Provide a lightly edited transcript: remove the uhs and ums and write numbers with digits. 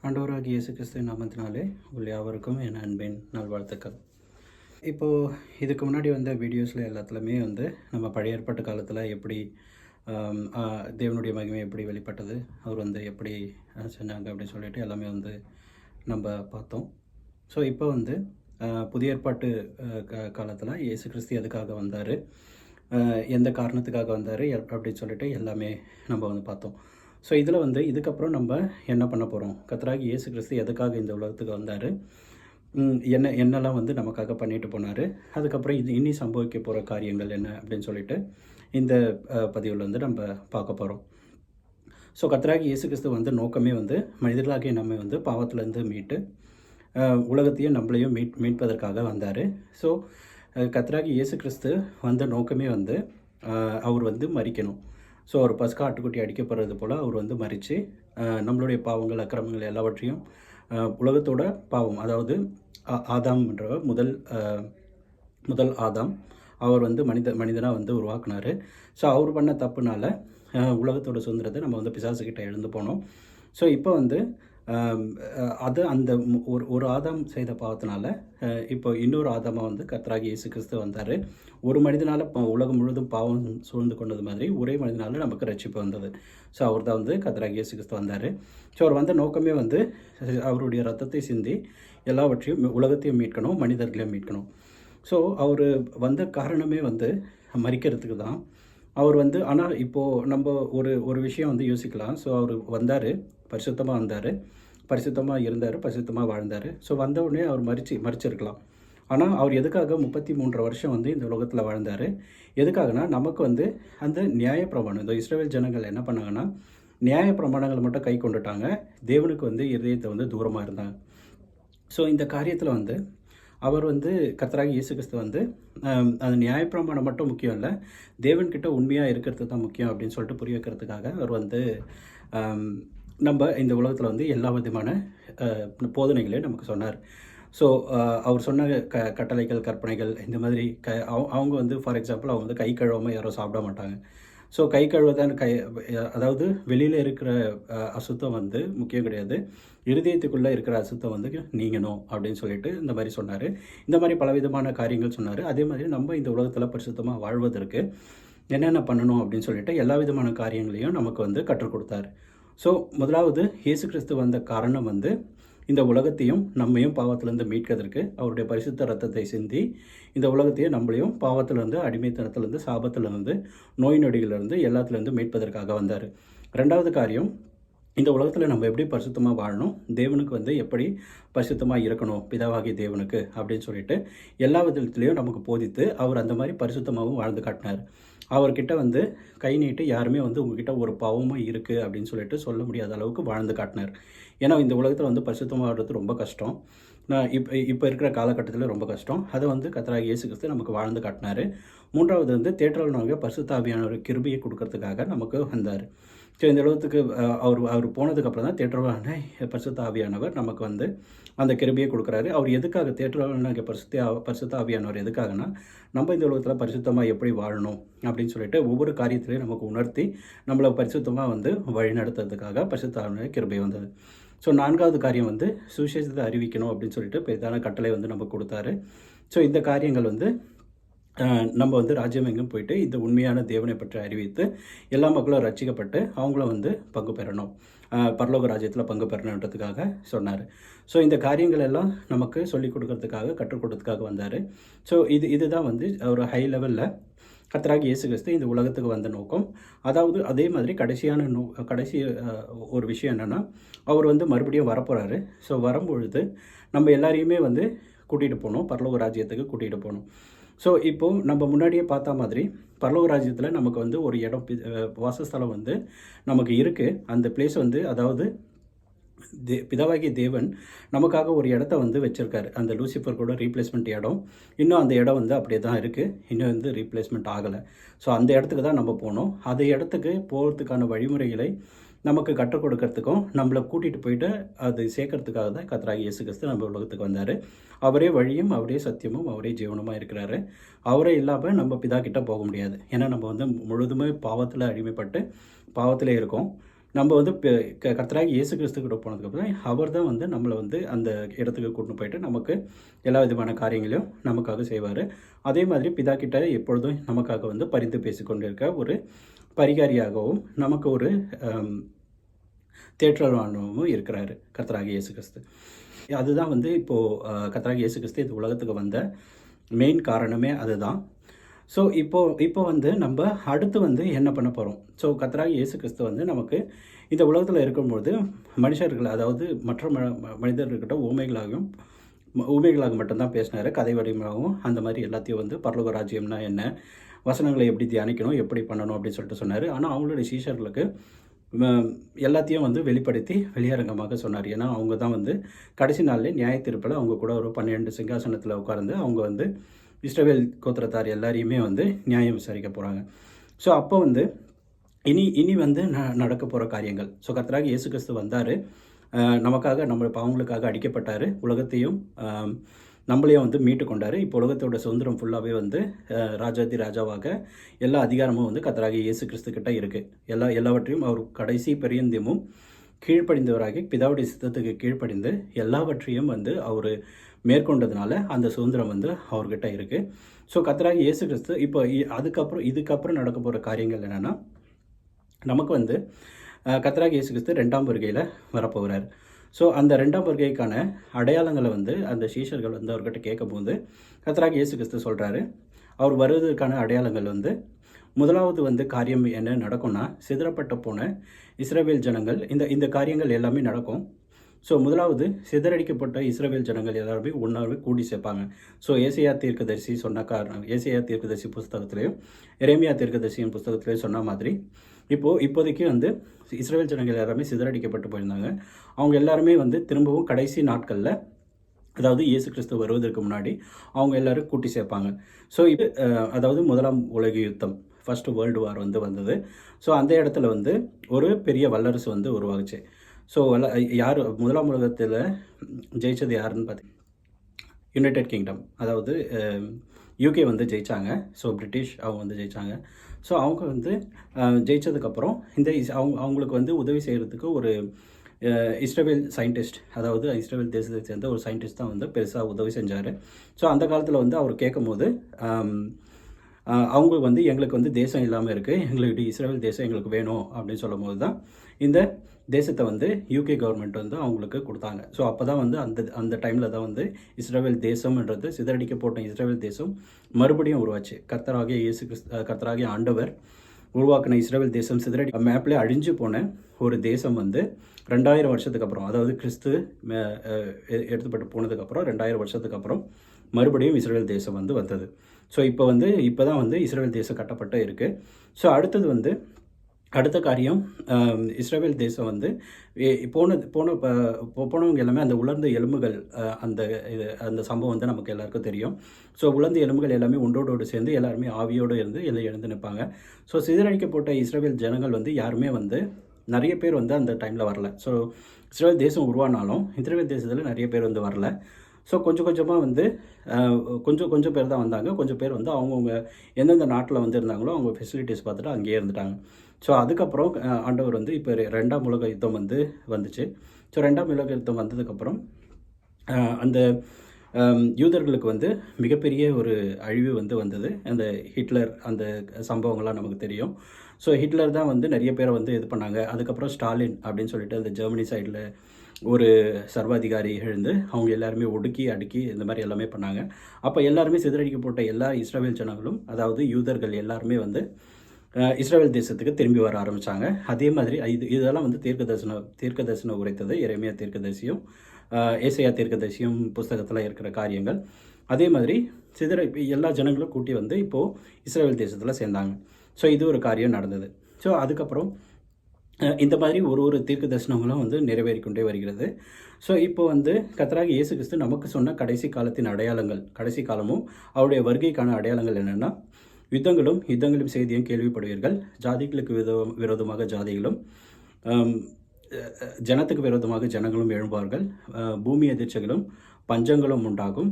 ஆண்டவராகிய இயேசு கிறிஸ்துவின் நாமத்தினாலே உங்கள் யாவருக்கும் என் அன்பின் நல்வாழ்த்துக்கள். இப்போது இதுக்கு முன்னாடி வந்த வீடியோஸில் எல்லாத்துலேயுமே நம்ம பழைய ஏற்பாட்டு காலத்தில் எப்படி தேவனுடைய மகிமை எப்படி வெளிப்பட்டது, அவர் எப்படி செஞ்சாங்க அப்படின்னு சொல்லிட்டு எல்லாமே நம்ம பார்த்தோம். ஸோ இப்போ புதிய ஏற்பாட்டு காலத்தில் இயேசு கிறிஸ்து எதுக்காக வந்தார், எந்த காரணத்துக்காக வந்தார் அப்படின்னு சொல்லிட்டு எல்லாமே நம்ம பார்த்தோம். ஸோ இதில் இதுக்கப்புறம் நம்ம என்ன பண்ண போகிறோம், கர்த்தராகிய இயேசு கிறிஸ்து எதுக்காக இந்த உலகத்துக்கு வந்தார், என்னெல்லாம் நமக்காக பண்ணிட்டு போனார், அதுக்கப்புறம் இனி சம்பவிக்க போகிற காரியங்கள் என்ன அப்படின்னு சொல்லிட்டு இந்த பதிவில் நம்ம பார்க்க போகிறோம். ஸோ கர்த்தராகிய இயேசு கிறிஸ்து நோக்கமே மனிதர்களாகிய நம்ம பாவத்திலேருந்து மீட்டு உலகத்தையும் நம்மளையும் மீட்பதற்காக வந்தார். ஸோ கர்த்தராகிய இயேசு கிறிஸ்து வந்த நோக்கமே அவர் மரிக்கணும். ஸோ ஒரு பஸ்கா ஆட்டுக்குட்டி அடிக்கப்படுறது போல் அவர் மரித்து நம்மளுடைய பாவங்கள் அக்கிரமங்கள் எல்லாவற்றையும் உலகத்தோட பாவம், அதாவது ஆதாம்ன்ற முதல் ஆதாம் அவர் மனிதனாக உருவாக்குனார். ஸோ அவர் பண்ண தப்புனால உலகத்தோட சுதந்திரத்தை நம்ம பிசாசுக்கிட்ட எழுந்து போனோம். ஸோ இப்போ அது அந்த ஒரு ஆதாம் செய்த பாவத்தினால இப்போ இன்னொரு ஆதாமாக கர்த்தராகிய இயேசு கிறிஸ்து வந்தார். ஒரு மனிதனால் உலகம் முழுவதும் பாவம் சூழ்ந்து கொண்டது மாதிரி ஒரே மனிதனால் நமக்கு ரட்சிப்பு வந்தது. ஸோ அவர் தான் கர்த்தராகிய இயேசு கிறிஸ்து வந்தார். ஸோ அவர் வந்த நோக்கமே அவருடைய ரத்தத்தை சிந்தி எல்லாவற்றையும் உலகத்தையும் மீட்கணும், மனிதர்களையும் மீட்கணும். ஸோ அவர் வந்த காரணமே மரிக்கிறதுக்கு தான். அவர் ஆனால் இப்போது நம்ம ஒரு விஷயம் யோசிக்கலாம். ஸோ அவர் வந்தார், பரிசுத்தமாக வந்தார், பரிசுத்தமாக இருந்தார், பரிசுத்தமாக வாழ்ந்தார். ஸோ வந்தவுடனே அவர் மரிச்சிருக்கலாம். ஆனால் அவர் எதுக்காக 33 வருஷம் இந்த உலகத்தில் வாழ்ந்தார், எதுக்காகனா நமக்கு அந்த நியாயப்பிரமாணம், இந்த இஸ்ரவேல் ஜனங்கள் என்ன பண்ணாங்கன்னா நியாயப்பிரமாணங்களை மட்டும் கை கொண்டுட்டாங்க, தேவனுக்கு இருதயத்தை தூரமாக இருந்தாங்க. ஸோ இந்த காரியத்தில் அவர் கர்த்தராகிய இயேசு கிறிஸ்து அந்த நியாயப்பிரமாணம் மட்டும் முக்கியம் இல்லை, தேவன்கிட்ட உண்மையாக இருக்கிறது தான் முக்கியம் அப்படின்னு சொல்லிட்டு புரிய வைக்கிறதுக்காக அவர் நம்ம இந்த உலகத்தில் எல்லா விதமான போதனைகளையும் நமக்கு சொன்னார். ஸோ அவர் சொன்ன கட்டளைகள், கற்பனைகள், இந்த மாதிரி அவங்க ஃபார் எக்ஸாம்பிள் அவங்க கை கழுவாமல் யாரும் சாப்பிட மாட்டாங்க. ஸோ கை கழுவதான் அதாவது வெளியில் இருக்கிற அசுத்தம் முக்கியம் கிடையாது, இருதயத்துக்குள்ளே இருக்கிற அசுத்தம் நீங்கணும் அப்படின்னு சொல்லிட்டு இந்த மாதிரி சொன்னார். இந்த மாதிரி பலவிதமான காரியங்கள் சொன்னார். அதே மாதிரி நம்ம இந்த உலகத்தில் பரிசுத்தமாக வாழ்வதற்கு என்னென்ன பண்ணணும் அப்படின்னு சொல்லிட்டு எல்லா விதமான காரியங்களையும் நமக்கு கற்றுக் கொடுத்தாரு. ஸோ முதலாவது இயேசு கிறிஸ்து வந்த காரணம் இந்த உலகத்தையும் நம்மையும் பாவத்திலேருந்து மீட்கிறதுக்கு அவருடைய பரிசுத்த ரத்தத்தை சிந்தி இந்த உலகத்தையும் நம்மளையும் பாவத்திலேருந்து, அடிமைத்தனத்திலேருந்து, சாபத்திலேருந்து, நோய் நொடிகளிலிருந்து எல்லாத்துலேருந்து மீட்பதற்காக வந்தார். ரெண்டாவது காரியம், இந்த உலகத்தில் நம்ம எப்படி பரிசுத்தமாக வாழணும், தேவனுக்கு எப்படி பரிசுத்தமாக இருக்கணும், பிதாவாகிய தேவனுக்கு அப்படின்னு சொல்லிட்டு எல்லா விதத்துலேயும் நமக்கு போதித்து அவர் அந்த மாதிரி பரிசுத்தமாகவும் வாழ்ந்து காட்டினார். அவர்கிட்ட கை நீட்டு யாருமே உங்ககிட்ட ஒரு பாவமாக இருக்குது அப்படின்னு சொல்லிட்டு சொல்ல முடியாத அளவுக்கு வாழ்ந்து காட்டினார். ஏன்னா இந்த உலகத்தில் பரிசுத்தமாக வாழ்றது ரொம்ப கஷ்டம். இப்போ இருக்கிற காலகட்டத்தில் ரொம்ப கஷ்டம். அதை கர்த்தராகிய இயேசு கிறிஸ்து நமக்கு வாழ்ந்து காட்டினார். மூன்றாவது தேற்றலாக பரிசுத்த ஆவியானவர் கிருபையை கொடுக்கறதுக்காக நமக்கு வந்தார். ஸோ இந்த உலகத்துக்கு அவர் போனதுக்கப்புறம் தான் தேற்றலான பரிசுத்த ஆவியானவர் நமக்கு அந்த கிருபையை கொடுக்குறாரு. அவர் எதுக்காக தேற்றலான பரிசுத்த ஆவியானவர் எதுக்காகனா நம்ம இந்த உலகத்தில் பரிசுத்தமாக எப்படி வாழணும் அப்படின்னு சொல்லிட்டு ஒவ்வொரு காரியத்திலையும் நமக்கு உணர்த்தி நம்மளை பரிசுத்தமாக வழி நடத்துறதுக்காக பரிசுத்த ஆவியானவர் கிருபை வந்தது. ஸோ நான்காவது காரியம் சுவிசேஷத்தை அறிவிக்கணும் அப்படின்னு சொல்லிட்டு பெரிதான கட்டளை நமக்கு கொடுத்தாரு. ஸோ இந்த காரியங்கள் நம்ம ராஜ்யம் எங்கும் போயிட்டு இந்த உண்மையான தேவனை பற்றி அறிவித்து எல்லா மக்களும் ரட்சிக்கப்பட்டு அவங்களும் பங்கு பெறணும், பரலோக ராஜ்யத்தில் பங்கு பெறணுன்றதுக்காக சொன்னார். ஸோ இந்த காரியங்கள் எல்லாம் நமக்கு சொல்லிக் கொடுக்கறதுக்காக, கற்றுக் கொடுக்கறதுக்காக வந்தார். ஸோ இதுதான் ஒரு ஹை லெவலில் கர்த்தராகிய இயேசு கிறிஸ்து இந்த உலகத்துக்கு வந்த நோக்கம். அதாவது அதே மாதிரி கடைசி ஒரு விஷயம் என்னென்னா, அவர் மறுபடியும் வரப்போகிறாரு. ஸோ வரும்பொழுது நம்ம எல்லாரையுமே கூட்டிகிட்டு போகணும், பரலோக ராஜ்யத்துக்கு கூட்டிகிட்டு போகணும். ஸோ இப்போது நம்ம முன்னாடியே பார்த்த மாதிரி பரலோக ராஜ்யத்தில் நமக்கு ஒரு இடம், வாசஸ்தலம் நமக்கு இருக்குது. அந்த பிளேஸ் அதாவது பிதாவாகிய தேவன் நமக்காக ஒரு இடத்த வச்சுருக்காரு. அந்த லூசிஃபர் கூட ரீப்ளேஸ்மெண்ட் இடம், இன்னும் அந்த இடம் அப்படியே தான் இருக்குது, இன்னும் ரீப்ளேஸ்மெண்ட் ஆகலை. ஸோ அந்த இடத்துக்கு தான் நம்ம போகணும். அந்த இடத்துக்கு போகிறதுக்கான வழிமுறைகளை நமக்கு கற்றுக் கொடுக்கறதுக்கும் நம்மளை கூட்டிகிட்டு போயிட்டு அது சேர்க்கறதுக்காக தான் கர்த்தராகிய இயேசு கிறிஸ்து நம்ம உலகத்துக்கு வந்தார். அவரே வழியும், அவரே சத்தியமும், அவரே ஜீவனமாக இருக்கிறாரு. அவரே இல்லாமல் நம்ம பிதா கிட்ட போக முடியாது. ஏன்னா நம்ம முழுதுமே பாவத்தில் அடிமைப்பட்டு பாவத்திலே இருக்கோம். நம்ம வந்து கர்த்தராகி இயேசு கிறிஸ்து கூட போனதுக்கப்புறம் அவர் தான் வந்து நம்மளை வந்து அந்த இடத்துக்கு கூட்டின்னு போயிட்டு நமக்கு எல்லா விதமான காரியங்களையும் நமக்காக செய்வார். அதே மாதிரி பிதா கிட்ட எப்பொழுதும் நமக்காக வந்து பரிந்து பேசிக்கொண்டு இருக்க ஒரு பரிகாரியாகவும் நமக்கு ஒரு தேற்றவானவும் இருக்கிறாரு கர்த்தராகி இயேசு கிறிஸ்து. அதுதான் வந்து இப்போது கர்த்தராகி இயேசு கிறிஸ்து இந்த உலகத்துக்கு வந்த மெயின் காரணமே அதுதான். ஸோ இப்போ வந்து நம்ம அடுத்து வந்து என்ன பண்ண போகிறோம்? ஸோ கர்த்தராகி இயேசு கிறிஸ்து வந்து நமக்கு இந்த உலகத்தில் இருக்கும்போது மனுஷர்கள், அதாவது மற்ற மனிதர்கிட்ட ஊமைகளாக மட்டும்தான் பேசினார். கதை வடிவமாகவும் அந்த மாதிரி எல்லாத்தையும் வந்து பரலோக ராஜ்யம்னா என்ன, வசனங்களை எப்படி தியானிக்கணும், எப்படி பண்ணணும் அப்படின்னு சொல்லிட்டு சொன்னார். ஆனால் அவங்களுடைய சீஷர்களுக்கு எல்லாத்தையும் வந்து வெளிப்படுத்தி வெளியரங்கமாக சொன்னார். ஏன்னா அவங்க தான் வந்து கடைசி நாளில் நியாய தீர்ப்பில் அவங்க கூட ஒரு 12 சிங்காசனத்தில் உட்கார்ந்து அவங்க வந்து இஸ்ரவேல் கோத்திரத்தார் எல்லாரையுமே வந்து நியாயம் விசாரிக்க போகிறாங்க. ஸோ அப்போ வந்து இனி வந்து நடக்க போகிற காரியங்கள். ஸோ கர்த்தராகிய இயேசு கிறிஸ்து வந்தார், நமக்காக நம்ம பாவங்களுக்காக அடிக்கப்பட்டார், உலகத்தையும் நம்மளையும் வந்து மீட்டு கொண்டார். இப்போ உலகத்தோட சுதந்திரம் ஃபுல்லாகவே வந்து ராஜாதி ராஜாவாக எல்லா அதிகாரமும் வந்து கர்த்தராகிய இயேசு கிறிஸ்து கிட்ட இருக்குது. எல்லாவற்றையும் அவர் கடைசி பரியந்தமும் கீழ்ப்படிந்தவராகி பிதாவுடைய சித்தத்துக்கு கீழ்ப்படிந்து எல்லாவற்றையும் வந்து அவர் மேற்கொண்டதுனால அந்த சுதந்திரம் வந்து அவர்கிட்ட இருக்குது. ஸோ கர்த்தராகிய இயேசு கிறிஸ்து இப்போ இதுக்கப்புறம் நடக்க போகிற காரியங்கள் என்னென்னா, நமக்கு வந்து கர்த்தராகிய இயேசு கிறிஸ்து 2ஆம் வருகையில் வரப்போகிறார். ஸோ அந்த 2ஆம் வருகைக்கான அடையாளங்களை வந்து அந்த சீஷர்கள் வந்து அவர்கிட்ட கேட்கும்போது கர்த்தராகிய இயேசு கிறிஸ்து சொல்கிறாரு, அவர் வருவதற்கான அடையாளங்கள் வந்து முதலாவது வந்து காரியம் என்ன நடக்கும்னா, சிதறப்பட்ட போன இஸ்ரவேல் ஜனங்கள் இந்த காரியங்கள் எல்லாமே நடக்கும். ஸோ முதலாவது சிதறடிக்கப்பட்ட இஸ்ரவேல் ஜனங்கள் எல்லாருமே ஒன்றாவே கூடி சேர்ப்பாங்க. ஸோ ஏசாயா தீர்க்கதரிசி சொன்ன காரணம், ஏசாயா தீர்க்கதரிசி புஸ்தகத்திலையும் எரேமியா தீர்க்கதரிசியின் புஸ்தகத்திலையும் சொன்ன மாதிரி இப்போதைக்கு வந்து இஸ்ரவேல் ஜனங்கள் எல்லாருமே சிதறடிக்கப்பட்டு போயிருந்தாங்க. அவங்க எல்லாருமே வந்து திரும்பவும் கடைசி நாட்களில், அதாவது இயேசு கிறிஸ்து வருவதற்கு முன்னாடி அவங்க எல்லோரும் கூட்டி சேர்ப்பாங்க. ஸோ இது அதாவது முதலாம் உலக யுத்தம், ஃபர்ஸ்ட் வேர்ல்டு வார் வந்து வந்தது. ஸோ அந்த இடத்துல வந்து ஒரு பெரிய வல்லரசு வந்து உருவாகுச்சு. ஸோ யார் முதலாம் உலகத்தில் ஜெயித்தது யாருன்னு பார்த்தீங்கன்னா யுனைடெட் கிங்டம், அதாவது யூகே வந்து ஜெயித்தாங்க. ஸோ பிரிட்டிஷ் அவங்க வந்து ஜெயித்தாங்க. ஸோ அவங்க வந்து ஜெயித்ததுக்கப்புறம் அவங்களுக்கு வந்து உதவி செய்கிறதுக்கு ஒரு இஸ்ரேல் சயின்டிஸ்ட், அதாவது இஸ்ரேல் தேசத்தை சேர்ந்த ஒரு சயின்டிஸ்ட் தான் வந்து பெருசாக உதவி செஞ்சார். ஸோ அந்த காலத்தில் வந்து அவர் கேட்கும்போது அவங்க வந்து எங்களுக்கு வந்து தேசம் இல்லாமல் இருக்குது, எங்களுக்கு இஸ்ரேல் தேசம் எங்களுக்கு வேணும் அப்படின்னு சொல்லும்போது தான் இந்த தேசத்தை வந்து யூகே கவர்மெண்ட் வந்து அவங்களுக்கு கொடுத்தாங்க. ஸோ அப்போ தான் வந்து அந்த டைமில் தான் வந்து இஸ்ரேல் தேசம்ன்றது சிதறடிக்கப்பட்ட இஸ்ரேல் தேசம் மறுபடியும் உருவாச்சு. கர்த்தராகிய ஆண்டவர் உருவாக்கின இஸ்ரேல் தேசம் மேப்லேயே அழிஞ்சு போன ஒரு தேசம் வந்து 2000 வருஷத்துக்கு அப்புறம், அதாவது கிறிஸ்து எடுத்துப்பட்டு போனதுக்கப்புறம் 2000 வருஷத்துக்கு அப்புறம் மறுபடியும் இஸ்ரேல் தேசம் வந்து வந்தது. ஸோ இப்போ தான் வந்து இஸ்ரேல் தேசம் கட்டப்பட்டு இருக்குது. ஸோ அடுத்த காரியம், இஸ்ரேல் தேசம் வந்து போனவங்க எல்லாமே அந்த உலர்ந்த எலும்புகள், அந்த சம்பவம் வந்து நமக்கு எல்லாருக்கும் தெரியும். ஸோ உலர்ந்த எலும்புகள் எல்லாமே ஒன்றோடு சேர்ந்து எல்லாருமே ஆவியோடு இருந்து எழுந்து நிற்பாங்க. ஸோ சிதறடிக்கப்பட்ட இஸ்ரேல் ஜனங்கள் வந்து யாருமே வந்து நிறைய பேர் வந்து அந்த டைமில் வரல. ஸோ இஸ்ரேல் தேசம் உருவானாலும் இஸ்ரேல் தேசத்தில் நிறைய பேர் வந்து வரல. ஸோ கொஞ்சமாக வந்து கொஞ்சம் பேர் தான் வந்தாங்க. கொஞ்சம் பேர் வந்து அவங்கவுங்க எந்தெந்த நாட்டில் வந்து இருந்தாங்களோ அவங்க ஃபெசிலிட்டிஸ் பார்த்துட்டு அங்கேயே இருந்துட்டாங்க. ஸோ அதுக்கப்புறம் ஆண்டவர் வந்து இப்போ 2ஆம் உலக யுத்தம் வந்து வந்துச்சு. ஸோ 2ஆம் உலக யுத்தம் வந்ததுக்கப்புறம் அந்த யூதர்களுக்கு வந்து மிகப்பெரிய ஒரு அழிவு வந்து வந்தது. அந்த ஹிட்லர், அந்த சம்பவங்கள்லாம் நமக்கு தெரியும். ஸோ ஹிட்லர் தான் வந்து நிறைய பேரை வந்து இது பண்ணாங்க. அதுக்கப்புறம் ஸ்டாலின் அப்படின்னு சொல்லிட்டு அந்த ஜெர்மனி சைடில் ஒரு சர்வாதிகாரி எழுந்து அவங்க எல்லாருமே ஒடுக்கி அடுக்கி இந்த மாதிரி எல்லாமே பண்ணாங்க. அப்போ எல்லாருமே சிதறடிக்கப்பட்ட எல்லா இஸ்ரேல் ஜனங்களும், அதாவது யூதர்கள் எல்லாருமே வந்து இஸ்ரேல் தேசத்துக்கு திரும்பி வர ஆரம்பித்தாங்க. அதே மாதிரி இதெல்லாம் வந்து தீர்க்கதரிசனம் உரைத்தது எரேமியா தீர்க்கதரிசியும் ஏசாயா தீர்க்கதரிசியும் புஸ்தகத்தில் இருக்கிற காரியங்கள். அதே மாதிரி எல்லா ஜனங்களும் கூட்டி வந்து இப்போது இஸ்ரேல் தேசத்தில் சேர்ந்தாங்க. ஸோ இது ஒரு காரியம் நடந்தது. ஸோ அதுக்கப்புறம் இந்த மாதிரி ஒரு தீர்க்க தரிசனங்களும் வந்து நிறைவேறிக்கொண்டே வருகிறது. ஸோ இப்போ வந்து கர்த்தராகிய இயேசு கிறிஸ்து நமக்கு சொன்ன கடைசி காலத்தின் அடையாளங்கள், கடைசி காலமும் அவருடைய வருகைக்கான அடையாளங்கள் என்னென்னா, யுத்தங்களும் செய்தியும் கேள்விப்படுவீர்கள், ஜாதிகளுக்கு விரோதமாக ஜாதிகளும் ஜனத்துக்கு விரோதமாக ஜனங்களும் எழும்புவார்கள், பூமி எதிர்ச்சிகளும் பஞ்சங்களும் உண்டாகும்.